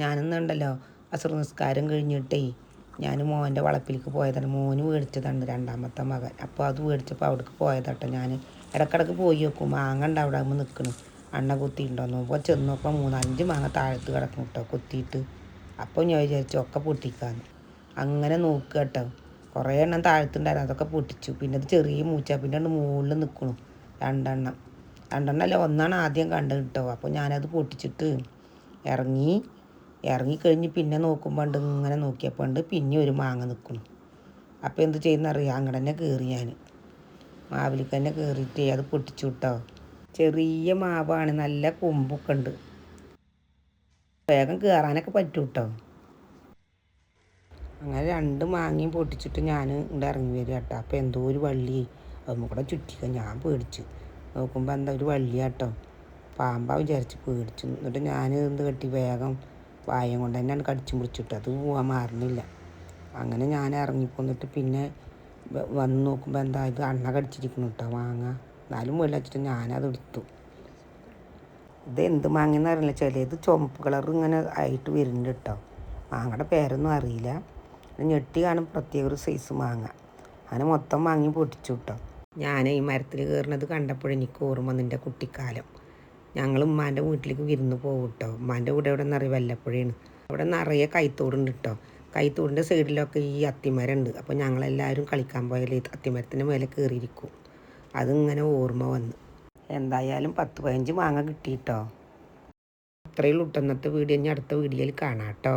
ഞാനെന്നുണ്ടല്ലോ അസർ നിസ്കാരം കഴിഞ്ഞിട്ടേ ഞാൻ മോൻ്റെ വളപ്പിലേക്ക് പോയതാണ്. മോന് മേടിച്ചതാണ് രണ്ടാമത്തെ മകൻ. അപ്പോൾ അത് മേടിച്ചപ്പോൾ അവിടേക്ക് പോയതാട്ടോ. ഞാൻ ഇടക്കിടക്ക് പോയി നോക്കും മാങ്ങ ഉണ്ട് അവിടെ ആകുമ്പോൾ നിൽക്കണം അണ്ണ കുത്തിയിട്ടുണ്ടോന്ന്. അപ്പോൾ ചെന്നപ്പോൾ 4-5 മാങ്ങ താഴത്ത് കിടക്കും കേട്ടോ കൊത്തിയിട്ട്. അപ്പോൾ ഞാൻ വിചാരിച്ചു ഒക്കെ പൊട്ടിക്കാന്ന്. അങ്ങനെ നോക്കുക കേട്ടോ. കുറേ എണ്ണം താഴത്തുണ്ടായിരുന്നു, അതൊക്കെ പൊട്ടിച്ചു. പിന്നെ അത് ചെറിയ മൂച്ച പിന്നെ മുകളിൽ നിൽക്കണു രണ്ടെണ്ണം. രണ്ടെണ്ണമല്ല ഒന്നാണ് ആദ്യം കണ്ടത് കേട്ടോ. അപ്പോൾ ഞാനത് പൊട്ടിച്ചിട്ട് ഇറങ്ങിക്കഴിഞ്ഞ് പിന്നെ നോക്കുമ്പോൾ ഇങ്ങനെ നോക്കിയപ്പോൾ പിന്നെ ഒരു മാങ്ങ നിൽക്കണം. അപ്പോൾ എന്ത് ചെയ്യുന്നറിയാം, അങ്ങോട്ട് തന്നെ കയറി ഞാൻ മാവിലേക്ക് തന്നെ കയറിയിട്ട് അത് പൊട്ടിച്ചു കേട്ടോ. ചെറിയ മാവാണ്, നല്ല കൊമ്പൊക്കെ ഉണ്ട്, വേഗം കയറാനൊക്കെ പറ്റും കേട്ടോ. അങ്ങനെ 2 മാങ്ങയും പൊട്ടിച്ചിട്ട് ഞാൻ ഇവിടെ ഇറങ്ങി വരിക കേട്ടോ. അപ്പോൾ എന്തോ ഒരു വള്ളി അതുമ്പോൾ കൂടെ ചുറ്റിക്കുക. ഞാൻ പേടിച്ചു നോക്കുമ്പോൾ എന്താ ഒരു വള്ളിയാട്ടോ. പാമ്പാ വിചാരിച്ച് പേടിച്ചു. എന്നിട്ട് ഞാൻ എന്ത് കെട്ടി വേഗം വായം കൊണ്ട് തന്നെയാണ് കടിച്ചു പിടിച്ചിട്ട് അത് പോകാൻ മാറുന്നില്ല. അങ്ങനെ ഞാൻ ഇറങ്ങിപ്പോന്നിട്ട് പിന്നെ വന്ന് നോക്കുമ്പോൾ എന്താ ഇത് അണ്ണ കടിച്ചിരിക്കുന്നു കേട്ടോ മാങ്ങ. എന്നാലും വെച്ചിട്ട് ഞാനത് എടുത്തു. ഇത് എന്ത് മാങ്ങയെന്ന് അറിയില്ല, ചിലത് ചുമപ്പ് കളർ ഇങ്ങനെ ആയിട്ട് വരുന്നുണ്ട് കേട്ടോ. മാങ്ങയുടെ പേരൊന്നും അറിയില്ല. ഞെട്ടി കാണും പ്രത്യേക ഒരു സൈസ് മാങ്ങ. അങ്ങനെ മൊത്തം മാങ്ങി പൊട്ടിച്ചു കേട്ടോ. ഞാൻ ഈ മരത്തിൽ കയറുന്നത് കണ്ടപ്പോഴെനിക്ക് ഓർമ്മ വന്നിൻ്റെ കുട്ടിക്കാലം. ഞങ്ങൾ ഉമ്മാൻ്റെ വീട്ടിലേക്ക് വിരുന്ന് പോകും കേട്ടോ. ഉമ്മാൻ്റെ വീട് എവിടെ നിന്നറിയ വല്ലപ്പോഴാണ്. അവിടെ നിറയെ കൈത്തോടുണ്ട് കേട്ടോ. കൈത്തോടിൻ്റെ സൈഡിലൊക്കെ ഈ അത്തിമരം ഉണ്ട്. അപ്പോൾ ഞങ്ങളെല്ലാവരും കളിക്കാൻ പോയാൽ അത്തിമരത്തിൻ്റെ മേലെ കയറിയിരിക്കും. അതിങ്ങനെ ഓർമ്മ വന്നു. എന്തായാലും 10-15 മാങ്ങ കിട്ടി കേട്ടോ. അത്രയുള്ളൂ ഇന്നത്തെ വീഡിയോ. ഇനി അടുത്ത വീഡിയോയിൽ കാണാം കേട്ടോ.